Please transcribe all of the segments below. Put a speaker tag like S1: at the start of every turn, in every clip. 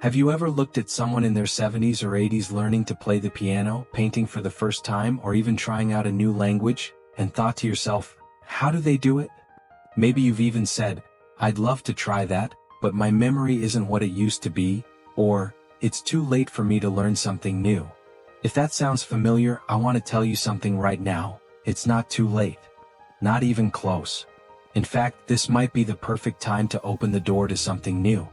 S1: Have you ever looked at someone in their 70s or 80s learning to play the piano, painting for the first time, or even trying out a new language, and thought to yourself, how do they do it? Maybe you've even said, I'd love to try that, but my memory isn't what it used to be, or, it's too late for me to learn something new. If that sounds familiar, I want to tell you something right now. It's not too late. Not even close. In fact, this might be the perfect time to open the door to something new.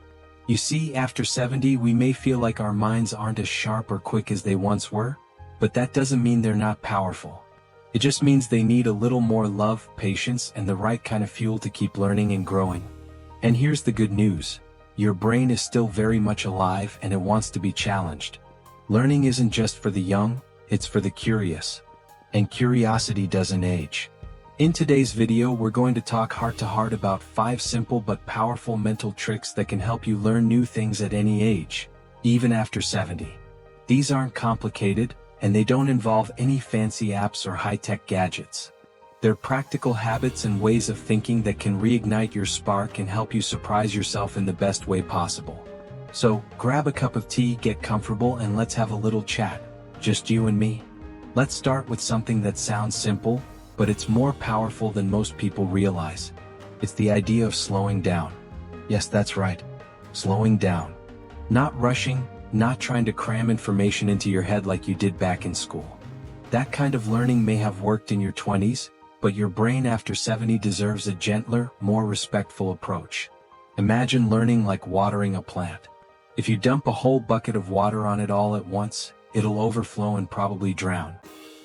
S1: You see, after 70 we may feel like our minds aren't as sharp or quick as they once were, but that doesn't mean they're not powerful. It just means they need a little more love, patience, and the right kind of fuel to keep learning and growing. And here's the good news. Your brain is still very much alive and it wants to be challenged. Learning isn't just for the young, it's for the curious. And curiosity doesn't age. In today's video, we're going to talk heart-to-heart about 5 simple but powerful mental tricks that can help you learn new things at any age, even after 70. These aren't complicated, and they don't involve any fancy apps or high-tech gadgets. They're practical habits and ways of thinking that can reignite your spark and help you surprise yourself in the best way possible. So, grab a cup of tea, get comfortable, and let's have a little chat, just you and me. Let's start with something that sounds simple, but it's more powerful than most people realize. It's the idea of slowing down. Yes, that's right. Slowing down. Not rushing, not trying to cram information into your head like you did back in school. That kind of learning may have worked in your 20s, but your brain after 70 deserves a gentler, more respectful approach. Imagine learning like watering a plant. If you dump a whole bucket of water on it all at once, it'll overflow and probably drown.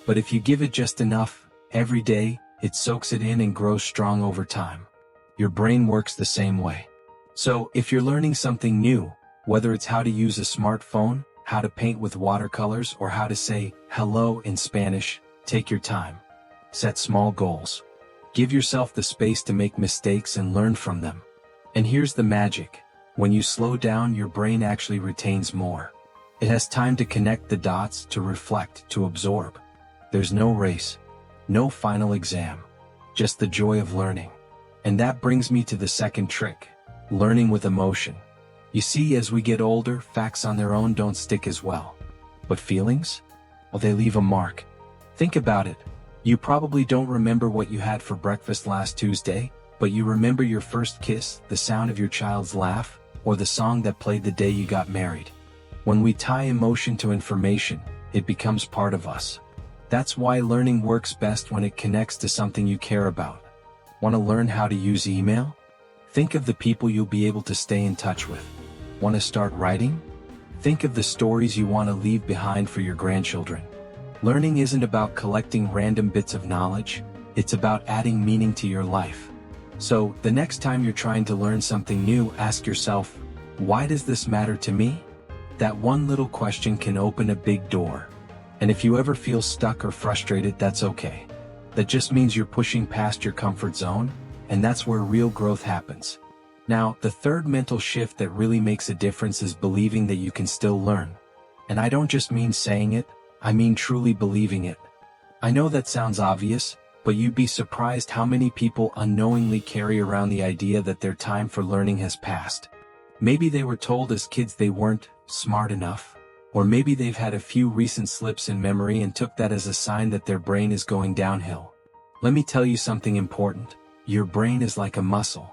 S1: But if you give it just enough, every day, it soaks it in and grows strong over time. Your brain works the same way. So, if you're learning something new, whether it's how to use a smartphone, how to paint with watercolors, or how to say hello in Spanish, take your time. Set small goals. Give yourself the space to make mistakes and learn from them. And here's the magic. When you slow down, your brain actually retains more. It has time to connect the dots, to reflect, to absorb. There's no race. No final exam, just the joy of learning. And that brings me to the second trick, learning with emotion. You see, as we get older, facts on their own don't stick as well. But feelings? Well, they leave a mark. Think about it. You probably don't remember what you had for breakfast last Tuesday, but you remember your first kiss, the sound of your child's laugh, or the song that played the day you got married. When we tie emotion to information, it becomes part of us. That's why learning works best when it connects to something you care about. Want to learn how to use email? Think of the people you'll be able to stay in touch with. Want to start writing? Think of the stories you want to leave behind for your grandchildren. Learning isn't about collecting random bits of knowledge, it's about adding meaning to your life. So, the next time you're trying to learn something new, ask yourself, why does this matter to me? That one little question can open a big door. And if you ever feel stuck or frustrated, that's okay. That just means you're pushing past your comfort zone, and that's where real growth happens. Now, the third mental shift that really makes a difference is believing that you can still learn. And I don't just mean saying it, I mean truly believing it. I know that sounds obvious, but you'd be surprised how many people unknowingly carry around the idea that their time for learning has passed. Maybe they were told as kids they weren't smart enough. Or maybe they've had a few recent slips in memory and took that as a sign that their brain is going downhill. Let me tell you something important. Your brain is like a muscle.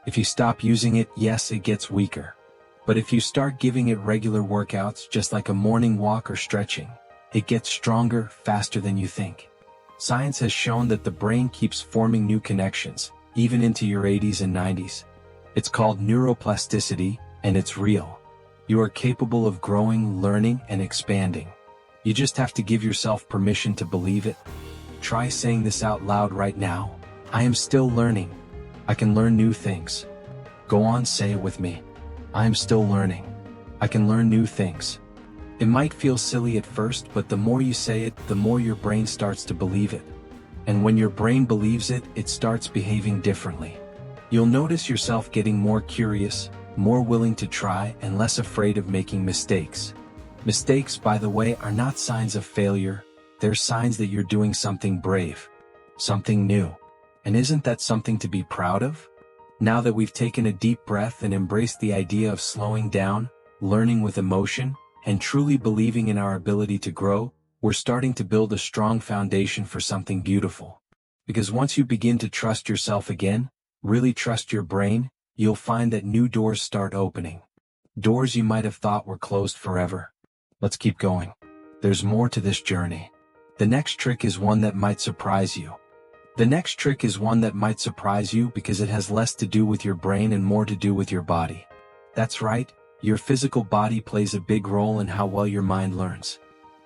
S1: If you stop using it, yes, it gets weaker. But if you start giving it regular workouts, just like a morning walk or stretching, it gets stronger, faster than you think. Science has shown that the brain keeps forming new connections, even into your 80s and 90s. It's called neuroplasticity, and it's real. You are capable of growing, learning, and expanding. You just have to give yourself permission to believe it. Try saying this out loud right now. I am still learning. I can learn new things. Go on, say it with me. I am still learning. I can learn new things. It might feel silly at first, but the more you say it, the more your brain starts to believe it. And when your brain believes it, it starts behaving differently. You'll notice yourself getting more curious, more willing to try, and less afraid of making mistakes. Mistakes, by the way, are not signs of failure. They're signs that you're doing something brave, something new. And isn't that something to be proud of? Now that we've taken a deep breath and embraced the idea of slowing down, learning with emotion, and truly believing in our ability to grow, we're starting to build a strong foundation for something beautiful. Because once you begin to trust yourself again, really trust your brain, you'll find that new doors start opening. Doors you might have thought were closed forever. Let's keep going. There's more to this journey. The next trick is one that might surprise you. Because it has less to do with your brain and more to do with your body. That's right, your physical body plays a big role in how well your mind learns.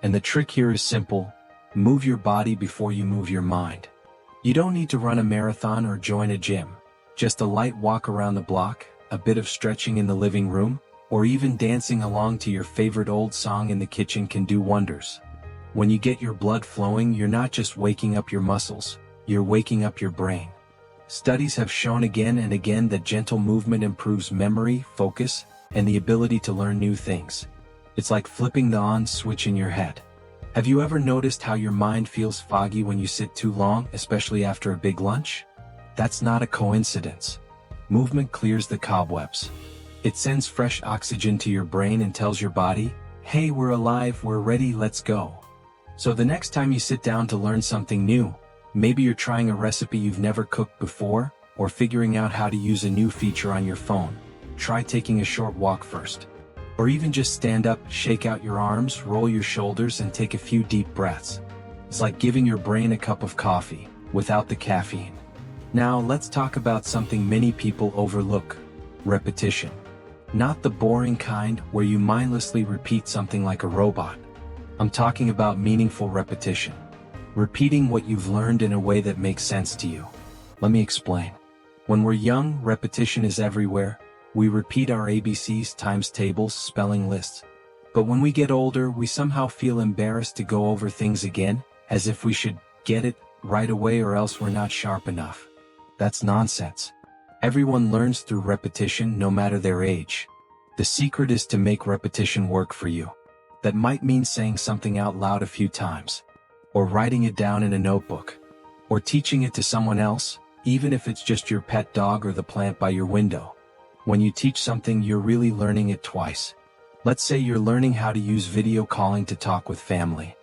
S1: And the trick here is simple: move your body before you move your mind. You don't need to run a marathon or join a gym. Just a light walk around the block, a bit of stretching in the living room, or even dancing along to your favorite old song in the kitchen can do wonders. When you get your blood flowing, you're not just waking up your muscles, you're waking up your brain. Studies have shown again and again that gentle movement improves memory, focus, and the ability to learn new things. It's like flipping the on switch in your head. Have you ever noticed how your mind feels foggy when you sit too long, especially after a big lunch? That's not a coincidence. Movement clears the cobwebs. It sends fresh oxygen to your brain and tells your body, hey, we're alive, we're ready, let's go. So the next time you sit down to learn something new, maybe you're trying a recipe you've never cooked before, or figuring out how to use a new feature on your phone, try taking a short walk first. Or even just stand up, shake out your arms, roll your shoulders, and take a few deep breaths. It's like giving your brain a cup of coffee, without the caffeine. Now let's talk about something many people overlook: repetition. Not the boring kind where you mindlessly repeat something like a robot. I'm talking about meaningful repetition. Repeating what you've learned in a way that makes sense to you. Let me explain. When we're young, repetition is everywhere. We repeat our ABCs, times tables, spelling lists. But when we get older, we somehow feel embarrassed to go over things again, as if we should get it right away or else we're not sharp enough. That's nonsense. Everyone learns through repetition, no matter their age. The secret is to make repetition work for you. That might mean saying something out loud a few times, or writing it down in a notebook, or teaching it to someone else, even if it's just your pet dog or the plant by your window. When you teach something, you're really learning it twice. Let's say you're learning how to use video calling to talk with family.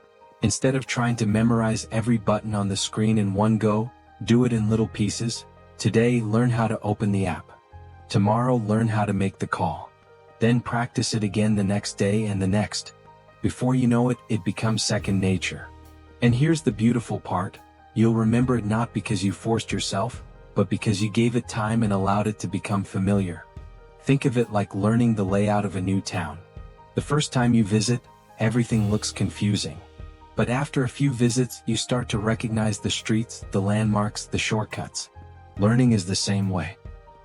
S1: Instead of trying to memorize every button on the screen in one go, do it in little pieces. Today, learn how to open the app. Tomorrow, learn how to make the call. Then practice it again the next day and the next. Before you know it, it becomes second nature. And here's the beautiful part: you'll remember it not because you forced yourself, but because you gave it time and allowed it to become familiar. Think of it like learning the layout of a new town. The first time you visit, everything looks confusing. But after a few visits, you start to recognize the streets, the landmarks, the shortcuts. Learning is the same way.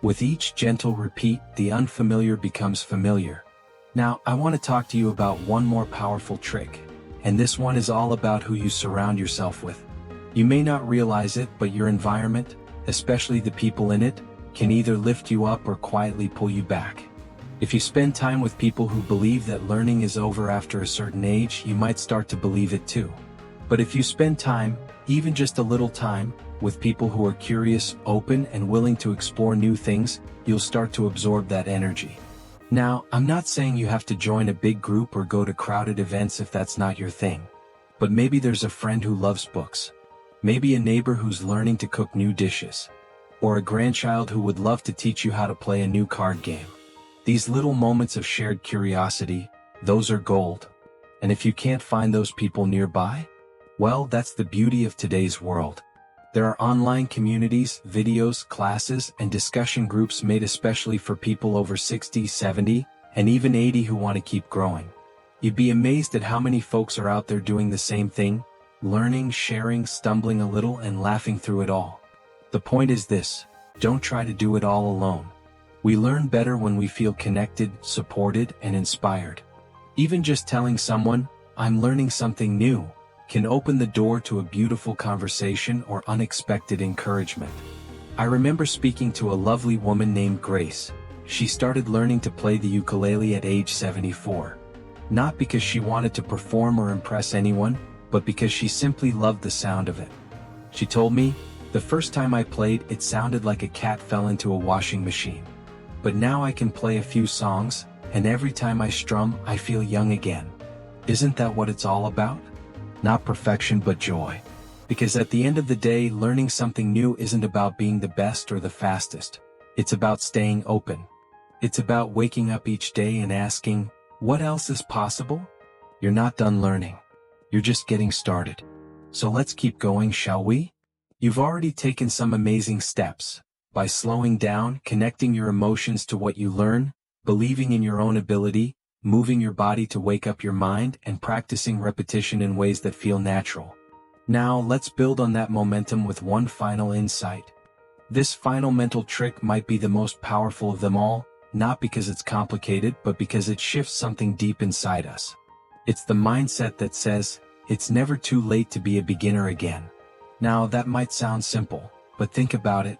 S1: With each gentle repeat, the unfamiliar becomes familiar. Now, I want to talk to you about one more powerful trick. And this one is all about who you surround yourself with. You may not realize it, but your environment, especially the people in it, can either lift you up or quietly pull you back. If you spend time with people who believe that learning is over after a certain age, you might start to believe it too. But if you spend time, even just a little time, with people who are curious, open, and willing to explore new things, you'll start to absorb that energy. Now, I'm not saying you have to join a big group or go to crowded events if that's not your thing. But maybe there's a friend who loves books. Maybe a neighbor who's learning to cook new dishes. Or a grandchild who would love to teach you how to play a new card game. These little moments of shared curiosity, those are gold. And if you can't find those people nearby, well, that's the beauty of today's world. There are online communities, videos, classes, and discussion groups made especially for people over 60, 70, and even 80 who want to keep growing. You'd be amazed at how many folks are out there doing the same thing, learning, sharing, stumbling a little, and laughing through it all. The point is this: don't try to do it all alone. We learn better when we feel connected, supported, and inspired. Even just telling someone, "I'm learning something new," can open the door to a beautiful conversation or unexpected encouragement. I remember speaking to a lovely woman named Grace. She started learning to play the ukulele at age 74. Not because she wanted to perform or impress anyone, but because she simply loved the sound of it. She told me, "The first time I played, it sounded like a cat fell into a washing machine. But now I can play a few songs, and every time I strum, I feel young again. Isn't that what it's all about? Not perfection but joy. Because at the end of the day, learning something new isn't about being the best or the fastest. It's about staying open. It's about waking up each day and asking, what else is possible? You're not done learning. You're just getting started. So let's keep going, shall we? You've already taken some amazing steps. By slowing down, connecting your emotions to what you learn, believing in your own ability, moving your body to wake up your mind, and practicing repetition in ways that feel natural. Now, let's build on that momentum with one final insight. This final mental trick might be the most powerful of them all, not because it's complicated, but because it shifts something deep inside us. It's the mindset that says, it's never too late to be a beginner again. Now, that might sound simple, but think about it.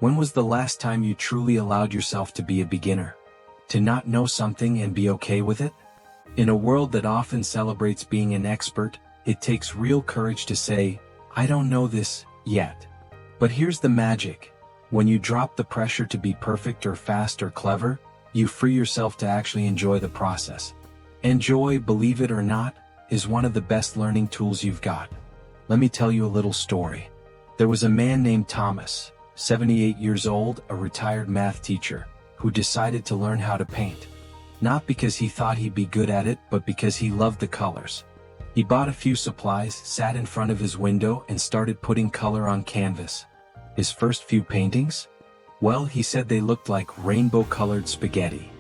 S1: When was the last time you truly allowed yourself to be a beginner? To not know something and be okay with it? In a world that often celebrates being an expert, it takes real courage to say, I don't know this yet. But here's the magic. When you drop the pressure to be perfect or fast or clever, you free yourself to actually enjoy the process. And joy, believe it or not, is one of the best learning tools you've got. Let me tell you a little story. There was a man named Thomas, 78 years old, a retired math teacher, who decided to learn how to paint. Not because he thought he'd be good at it, but because he loved the colors. He bought a few supplies, sat in front of his window, and started putting color on canvas. His first few paintings? Well, he said they looked like rainbow-colored spaghetti.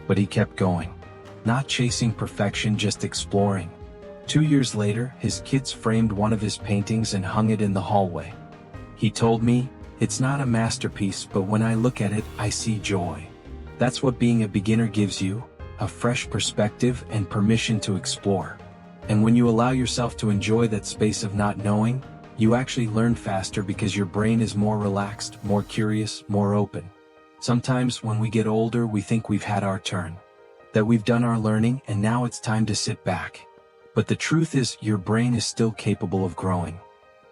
S1: But he kept going. Not chasing perfection, just exploring. 2 years later, his kids framed one of his paintings and hung it in the hallway. He told me, it's not a masterpiece, but when I look at it, I see joy. That's what being a beginner gives you, a fresh perspective and permission to explore. And when you allow yourself to enjoy that space of not knowing, you actually learn faster because your brain is more relaxed, more curious, more open. Sometimes when we get older, we think we've had our turn, that we've done our learning and now it's time to sit back. But the truth is, your brain is still capable of growing.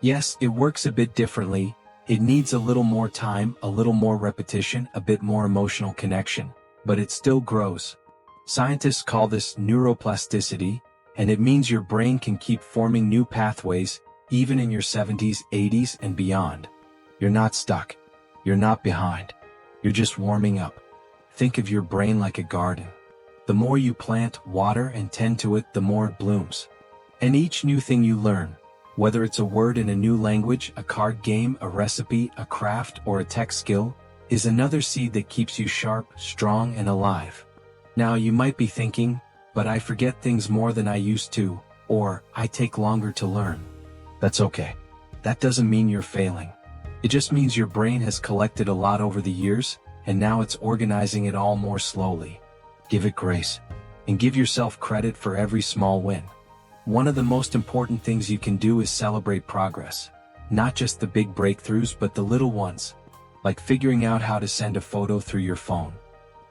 S1: Yes, it works a bit differently. It needs a little more time, a little more repetition, a bit more emotional connection, but it still grows. Scientists call this neuroplasticity, and it means your brain can keep forming new pathways, even in your 70s, 80s, and beyond. You're not stuck. You're not behind. You're just warming up. Think of your brain like a garden. The more you plant, water, and tend to it, the more it blooms. And each new thing you learn, whether it's a word in a new language, a card game, a recipe, a craft, or a tech skill, is another seed that keeps you sharp, strong, and alive. Now you might be thinking, but I forget things more than I used to, or I take longer to learn. That's okay. That doesn't mean you're failing. It just means your brain has collected a lot over the years, and now it's organizing it all more slowly. Give it grace, and give yourself credit for every small win. One of the most important things you can do is celebrate progress. Not just the big breakthroughs, but the little ones, like figuring out how to send a photo through your phone,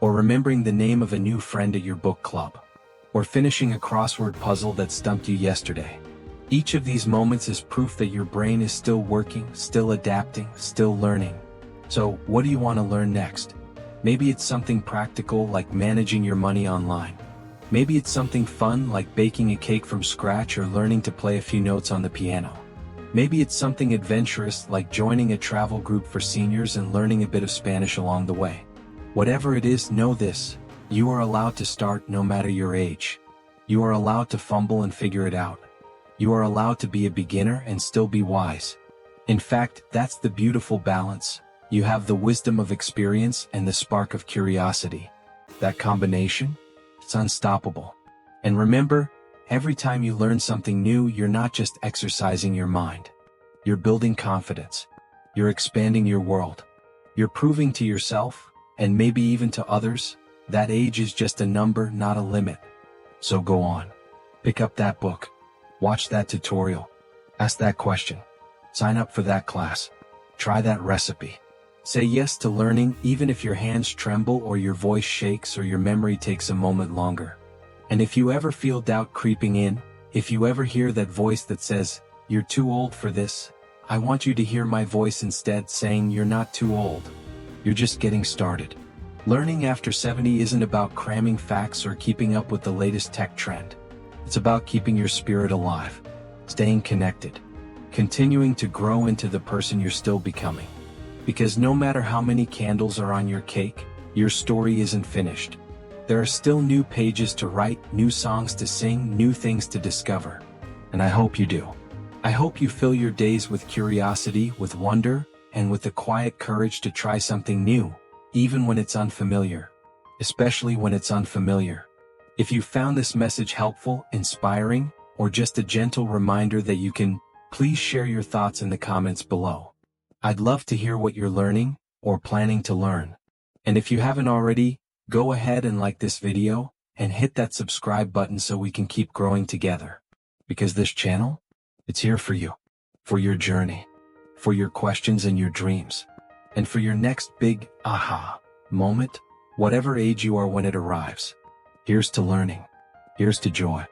S1: or remembering the name of a new friend at your book club, or finishing a crossword puzzle that stumped you yesterday. Each of these moments is proof that your brain is still working, still adapting, still learning. So, what do you want to learn next? Maybe it's something practical like managing your money online. Maybe it's something fun like baking a cake from scratch or learning to play a few notes on the piano. Maybe it's something adventurous like joining a travel group for seniors and learning a bit of Spanish along the way. Whatever it is, know this: you are allowed to start no matter your age. You are allowed to fumble and figure it out. You are allowed to be a beginner and still be wise. In fact, that's the beautiful balance. You have the wisdom of experience and the spark of curiosity. That combination? It's unstoppable. And remember, every time you learn something new, you're not just exercising your mind. You're building confidence. You're expanding your world. You're proving to yourself, and maybe even to others, that age is just a number, not a limit. So go on. Pick up that book. Watch that tutorial. Ask that question. Sign up for that class. Try that recipe. Say yes to learning, even if your hands tremble or your voice shakes or your memory takes a moment longer. And if you ever feel doubt creeping in, if you ever hear that voice that says, "You're too old for this," I want you to hear my voice instead saying, "You're not too old. You're just getting started." Learning after 70 isn't about cramming facts or keeping up with the latest tech trend. It's about keeping your spirit alive, staying connected, continuing to grow into the person you're still becoming. Because no matter how many candles are on your cake, your story isn't finished. There are still new pages to write, new songs to sing, new things to discover. And I hope you do. I hope you fill your days with curiosity, with wonder, and with the quiet courage to try something new, even when it's unfamiliar. Especially when it's unfamiliar. If you found this message helpful, inspiring, or just a gentle reminder that you can, please share your thoughts in the comments below. I'd love to hear what you're learning, or planning to learn. And if you haven't already, go ahead and like this video, and hit that subscribe button so we can keep growing together. Because this channel, it's here for you. For your journey. For your questions and your dreams. And for your next big aha moment, whatever age you are when it arrives. Here's to learning. Here's to joy.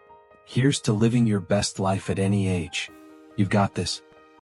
S1: Here's to living your best life at any age. You've got this.